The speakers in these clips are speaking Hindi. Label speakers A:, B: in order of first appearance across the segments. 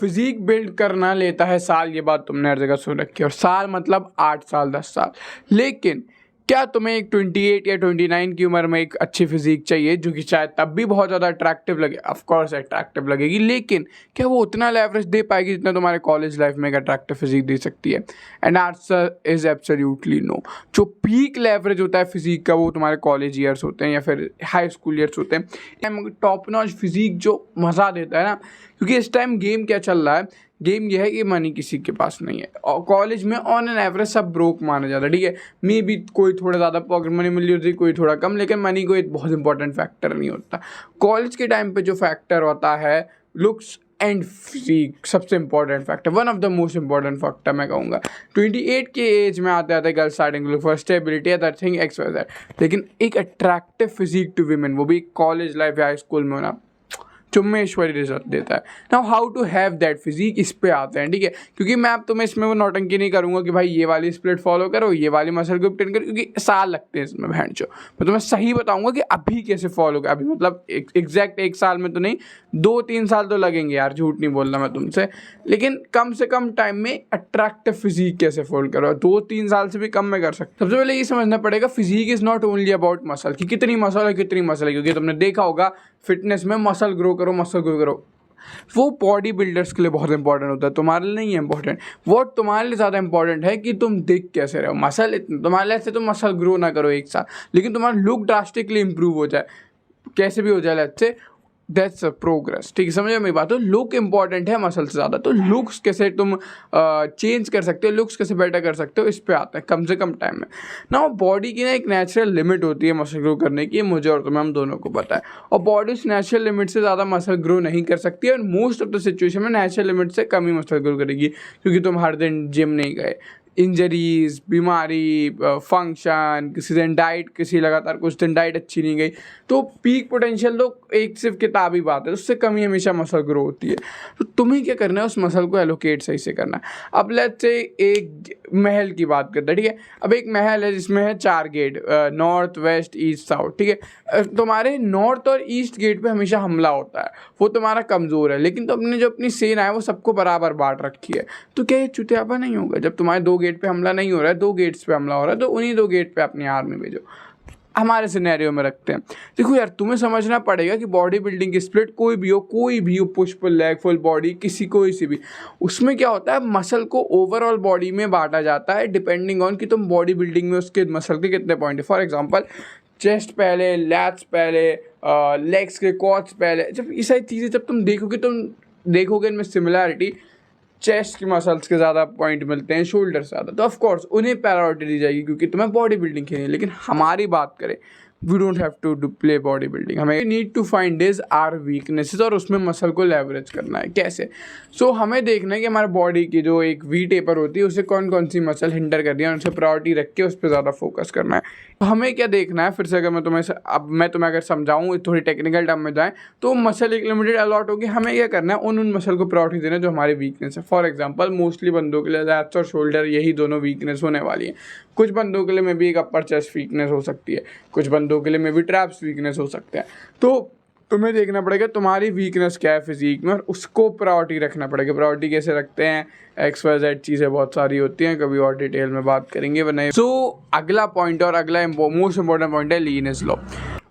A: फिजिक बिल्ड करना लेता है साल, ये बात तुमने हर जगह सुन रखी है, और साल मतलब 8 साल 10 साल। लेकिन क्या तुम्हें एक 28 या 29 की उम्र में एक अच्छी फिजिक चाहिए जो कि शायद तब भी बहुत ज़्यादा अट्रैक्टिव लगे? ऑफ कोर्स अट्रैक्टिव लगेगी, लेकिन क्या वो उतना लेवरेज दे पाएगी जितना तुम्हारे कॉलेज लाइफ में एक अट्रैक्टिव फिजिक दे सकती है? And answer is absolutely no. जो पीक लेवरेज होता है फिजिक का वो तुम्हारे कॉलेज ईयर्स होते हैं या फिर हाई स्कूल ईयर्स होते हैं। टॉप नॉच फिजिक जो मज़ा देता है ना, क्योंकि इस टाइम गेम क्या चल रहा है, गेम यह है कि मनी किसी के पास नहीं है, और कॉलेज में ऑन एन एवरेज सब ब्रोक माना जाता है, ठीक है। मे भी कोई थोड़ा ज़्यादा पॉकेट मनी मिल रही होती है, कोई थोड़ा कम, लेकिन मनी कोई बहुत इंपॉर्टेंट फैक्टर नहीं होता। कॉलेज के टाइम पे जो फैक्टर होता है लुक्स एंड फिजिक, सबसे important factor, one of the most important factor मैं कहूँगा। 28 के एज में आते आते girls starting look for stability that thing XYZ, लेकिन एक अट्रैक्टिव फिजिक टू वीमेन, वो भी कॉलेज लाइफ या हाई स्कूल में होना चुम्मेश्वरी रिजल्ट देता है। Now how to have that physique, इस पे आते हैं, ठीक है। क्योंकि मैं अब तुम्हें इसमें वो नौटंकी नहीं करूँगा कि भाई ये वाली स्प्लिट फॉलो करो, ये वाली मसल ग्रुप ट्रेन करो, क्योंकि साल लगते हैं इसमें बहन चो। मैं तुम्हें सही बताऊँगा कि अभी कैसे फॉलो कर, अभी मतलब एग्जैक्ट 1 साल में तो नहीं, 2-3 साल तो लगेंगे यार, झूठ नहीं बोल रहा मैं तुमसे, लेकिन कम से कम टाइम में अट्रैक्टिव फिजिक कैसे फोल्ड करो, 2-3 साल से भी कम में कर सकते। सबसे पहले ये समझना पड़ेगा physique is not only about muscle, कि कितनी मसल है कितनी मसल है, क्योंकि तुमने देखा होगा फिटनेस में मसल ग्रो करो, वो बॉडी बिल्डर्स के लिए बहुत इंपॉर्टेंट होता है, तुम्हारे लिए नहीं है इंपॉर्टेंट। वो तुम्हारे लिए ज़्यादा इंपॉर्टेंट है कि तुम दिख कैसे रहो। मसल तुम्हारे लिए ऐसे तुम मसल ग्रो ना करो 1 साल, लेकिन तुम्हारा लुक ड्रास्टिकली इंप्रूव हो जाए, कैसे भी हो जाए, let's say that's a progress, ठीक है। समझ मेरी बात? तो लुक इंपॉर्टेंट है मसल से ज़्यादा, तो लुक्स कैसे तुम चेंज कर सकते हो, लुक्स कैसे बेटर कर सकते हो, इस पे आता है कम से कम टाइम में ना। बॉडी की ना एक नेचुरल लिमिट होती है मसल ग्रो करने की, मुझे और तुम्हें, हम दोनों को पता है, और बॉडी उस नेचुरल लिमिट से ज़्यादा मसल ग्रो नहीं कर सकती है, और मोस्ट ऑफ द सिचुएशन में नेचुरल लिमिट से कम ही मसल ग्रो करेगी, क्योंकि तुम हर दिन जिम नहीं गए, इंजरीज, बीमारी, फंक्शन, किसी दिन डाइट, किसी लगातार कुछ दिन डाइट अच्छी नहीं गई, तो पीक पोटेंशियल तो एक सिर्फ किताबी बात है, उससे कमी हमेशा मसल ग्रो होती है। तो तुम्हें क्या करना है, उस मसल को एलोकेट सही से करना है। अब लेट्स से एक महल की बात करते हैं, ठीक है। अब एक महल है जिसमें है 4 gate, north, west, east, south, ठीक है। तुम्हारे नॉर्थ और ईस्ट गेट पे हमेशा हमला होता है, वो तुम्हारा कमज़ोर है, लेकिन तुमने जो अपनी सेना है वो सबको बराबर बांट रखी है, तो क्या ये चुतियापा नहीं होगा? जब तुम्हारे 2 गेट पे हमला नहीं हो रहा है, 2 गेट्स पे हमला हो रहा है, तो उन्हीं 2 गेट पे अपनी आर्मी भेजो। हमारे सिनेरियो में रखते हैं, देखो यार, तुम्हें समझना पड़ेगा कि बॉडी बिल्डिंग की स्प्लिट कोई भी हो, push pull leg, full body, कोई सी भी, उसमें क्या होता है, मसल को ओवरऑल बॉडी में बांटा जाता है डिपेंडिंग ऑन कि तुम बॉडी बिल्डिंग में उसके मसल के कितने पॉइंट है। फॉर एग्जांपल चेस्ट पहले, लैट्स पहले, लेग्स के क्वाड्स पहले। जब ये सारी चीज़ें जब तुम देखोगे इनमें सिमिलैरिटी, चेस्ट की मसल्स के ज़्यादा पॉइंट मिलते हैं, शोल्डर से ज़्यादा, तो ऑफ कोर्स उन्हें प्रायोरिटी दी जाएगी क्योंकि तुम्हें बॉडी बिल्डिंग खेलनी है। लेकिन हमारी बात करें, we don't have to play body building, हमें need to find is our weaknesses, और उसमें मसल को लेवरेज करना है। कैसे? हमें देखना है कि हमारे बॉडी की जो एक वी टेपर होती है उसे कौन कौन सी मसल हिंडर कर रही है, उनसे प्रायोरिटी रख के उस पर ज़्यादा फोकस करना है। तो हमें क्या देखना है, फिर से अगर मैं तुम्हें अगर समझाऊँ, थोड़ी टेक्निकल टर्म में जाएँ, तो मसल एक लिमिटेड अलॉट होगी, हमें क्या करना है, उन मसल को प्रायोरिटी देना जो हमारी वीकनेस है। फॉर एग्जाम्पल मोस्टली बंदों के लिए लैट्स और शोल्डर, यही दोनों वीकनेस होने वाली है। कुछ बंदों के लिए में भी एक अपर चेस्ट वीकनेस हो सकती है, कुछ बंदों के लिए में भी ट्रैप्स वीकनेस हो सकते हैं। तो तुम्हें देखना पड़ेगा तुम्हारी वीकनेस क्या है फिजिक में, और उसको प्रायोरिटी रखना पड़ेगा। प्रायोरिटी कैसे रखते हैं, XYZ चीज़ें बहुत सारी होती हैं, कभी और डिटेल में बात करेंगे वरना। अगला पॉइंट और अगला मोस्ट इंपॉर्टेंट पॉइंट है leanness law.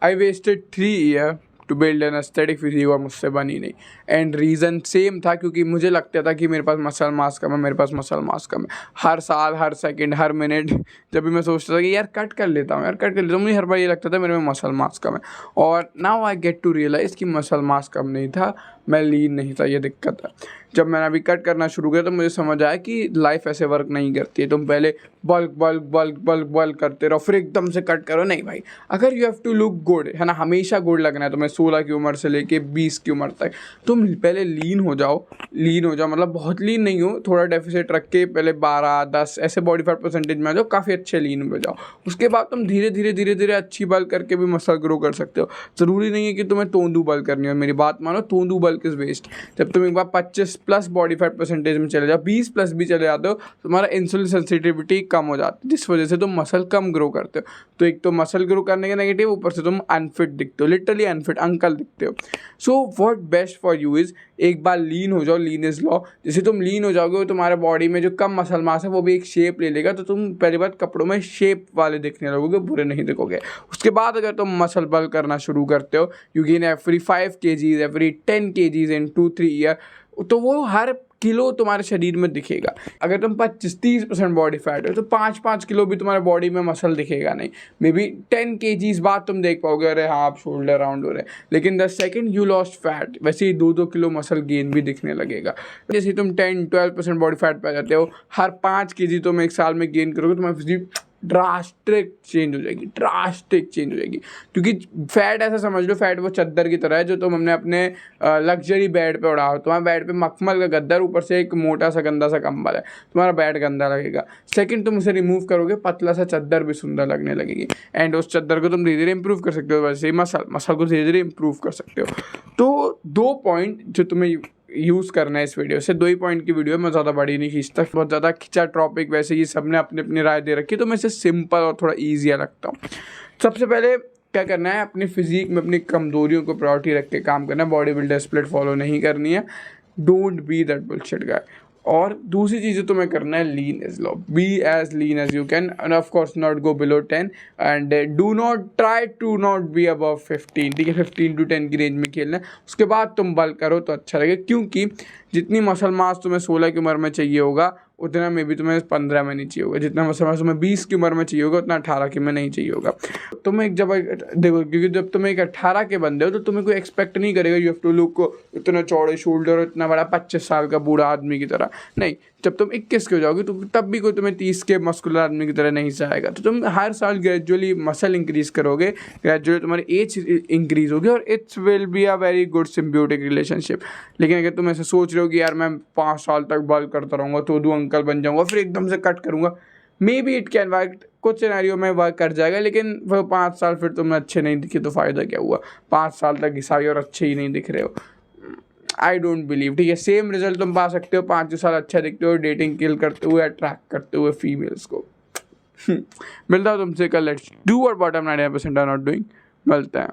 A: I wasted 3 year to build an aesthetic physique, और मुझसे बनी नहीं। एंड रीज़न सेम था, क्योंकि मुझे लगता था कि मेरे पास मसल मास कम है, हर साल, हर सेकंड, हर मिनट जब भी मैं सोचता था कि यार कट कर लेता हूँ, मुझे हर बार ये लगता था मेरे में मसल मास कम है। और now I get to realise कि मसल मास कम नहीं था, मैं लीन नहीं था, ये दिक्कत है। जब मैंने अभी कट करना शुरू किया तो मुझे समझ आया कि लाइफ ऐसे वर्क नहीं करती है। तुम पहले बल्क करते रहो, फिर एकदम से कट करो, नहीं भाई। अगर you have to look good, है ना, हमेशा गुड लगना है तुम्हें 16 की उम्र से लेके 20 की उम्र तक, तुम पहले लीन हो जाओ, मतलब बहुत लीन नहीं हो, थोड़ा डेफिसिट रख के पहले 12-10 ऐसे बॉडी फैट परसेंटेज में आ जाओ, काफ़ी अच्छे लीन हो जाओ। उसके बाद तुम धीरे धीरे अच्छी बल्क करके भी मसल ग्रो कर सकते हो। ज़रूरी नहीं है कि तुम्हें तोंदू बल्क करनी हो, मेरी बात मानो, तोंदू बल्क इज़ वेस्ट। जब तुम एक बार 25+ बॉडी फैट परसेंटेज में चले जाओ, 20+ भी चले जाते हो, तुम्हारा इंसुलिन सेंसिटिविटी कम हो जाती है, जिस वजह से तुम मसल कम ग्रो करते हो। तो एक तो मसल ग्रो करने के नेगेटिव, ऊपर से तुम अनफिट दिखते हो, लिटरली अनफिट अंकल दिखते हो। So what best for you is एक बार लीन हो जाओ, लीन इज लॉ। जैसे तुम लीन हो जाओगे तुम्हारे बॉडी में जो कम मसल मास है वो भी एक शेप ले लेगा, तो तुम पहली बात कपड़ों में शेप वाले दिखने लगोगे, बुरे नहीं दिखोगे। उसके बाद अगर तुम मसल बल करना शुरू करते हो, you gain every 5 kgs, every 10 kgs in 2-3 year, तो वो हर किलो तुम्हारे शरीर में दिखेगा। अगर तुम 25-30% बॉडी फैट हो तो 5-5 किलो भी तुम्हारे बॉडी में मसल दिखेगा नहीं। मे बी 10 kgs बाद तुम देख पाओगे अरे हाँ आप शोल्डर राउंड हो रहे हैं, लेकिन the second you lost fat वैसे ही 2-2 किलो मसल गेन भी दिखने लगेगा। जैसे तुम 10-12% बॉडी फैट पे जाते हो, हर 5 kg तुम एक साल में गेन करोगे, तुम्हारी फिजिक ड्रास्टिक चेंज हो जाएगी, ड्रास्टिक चेंज हो जाएगी। क्योंकि फैट ऐसा समझ लो, फैट वो चद्दर की तरह है जो तुम हमने अपने लग्जरी बेड पे उड़ा हो। तुम्हारे बेड पे मखमल का गद्दर, ऊपर से एक मोटा सा गंदा सा कंबल है, तुम्हारा बेड गंदा लगेगा। सेकंड तुम उसे रिमूव करोगे, पतला सा चद्दर भी सुंदर लगने लगेगी। एंड उस चद्दर को तुम धीरे धीरे इंप्रूव कर सकते हो, वैसे ही मसल को धीरे धीरे इंप्रूव कर सकते हो। तो 2 पॉइंट जो तुम्हें यूज़ करना है इस वीडियो से, 2 ही पॉइंट की वीडियो है, मैं ज़्यादा बड़ी नहीं खींचता, बहुत ज़्यादा खिंचा टॉपिक, वैसे ये सबने अपनी अपनी राय दे रखी है, तो मैं इसे सिंपल और थोड़ा ईजिया रखता हूँ। सबसे पहले क्या करना है, अपनी फिजिक में अपनी कमजोरियों को प्रायोरिटी रख के काम करना है, बॉडी बिल्डर स्प्लिट फॉलो नहीं करनी है, don't be that bullshit guy. और दूसरी चीज़ तुम्हें करना है, lean is law, be as lean as you can, and of course not go below 10, and do not try to not be above 15, ठीक है, 15 to 10 की रेंज में खेलना है। उसके बाद तुम बल करो तो अच्छा लगेगा, क्योंकि जितनी मसल मास तुम्हें 16 की उम्र में चाहिए होगा उतना में भी तुम्हें 15 में नहीं चाहिए होगा, जितना मसल मास तुम्हें 20 की उम्र में चाहिए होगा उतना 18 की में नहीं चाहिए होगा। तुम्हें एक जब देखो, क्योंकि जब तुम एक 18 के बंदे हो तो तुम्हें कोई एक्सपेक्ट नहीं करेगा यू हैव टू लुक इतना चौड़े शोल्डर, इतना बड़ा 25 साल का बूढ़ा आदमी की तरह। नहीं, जब तुम 21 के हो जाओगे तो तब भी कोई तुम्हें 30 के मस्कुलर आदमी की तरह नहीं चाहेगा। तो तुम हर साल ग्रेजुअली मसल इंक्रीज करोगे, ग्रेजुअली तुम्हारी एज इंक्रीज होगी, और it's will be a very good symbiotic relationship. लेकिन अगर तुम ऐसे सोच रहे हो कि यार मैं 5 साल तक बल करता रहूँगा तो अंकल बन जाऊँगा, फिर एकदम से कट करूँगा, may be it can work, कुछ सिनेरियो में वर्क कर जाएगा, लेकिन वो 5 साल फिर तुम्हें अच्छे नहीं दिखे तो फ़ायदा क्या हुआ? 5 साल तक घिसाई और अच्छे ही नहीं दिख रहे हो, आई डोंट बिलीव। ठीक है, सेम रिजल्ट तुम पा सकते हो 5 साल अच्छा दिखते हो, डेटिंग किल करते हुए, अट्रैक्ट करते हुए फीमेल्स को। मिलता हूँ तुमसे कल, let's do what bottom 99% are not doing. मिलते हैं।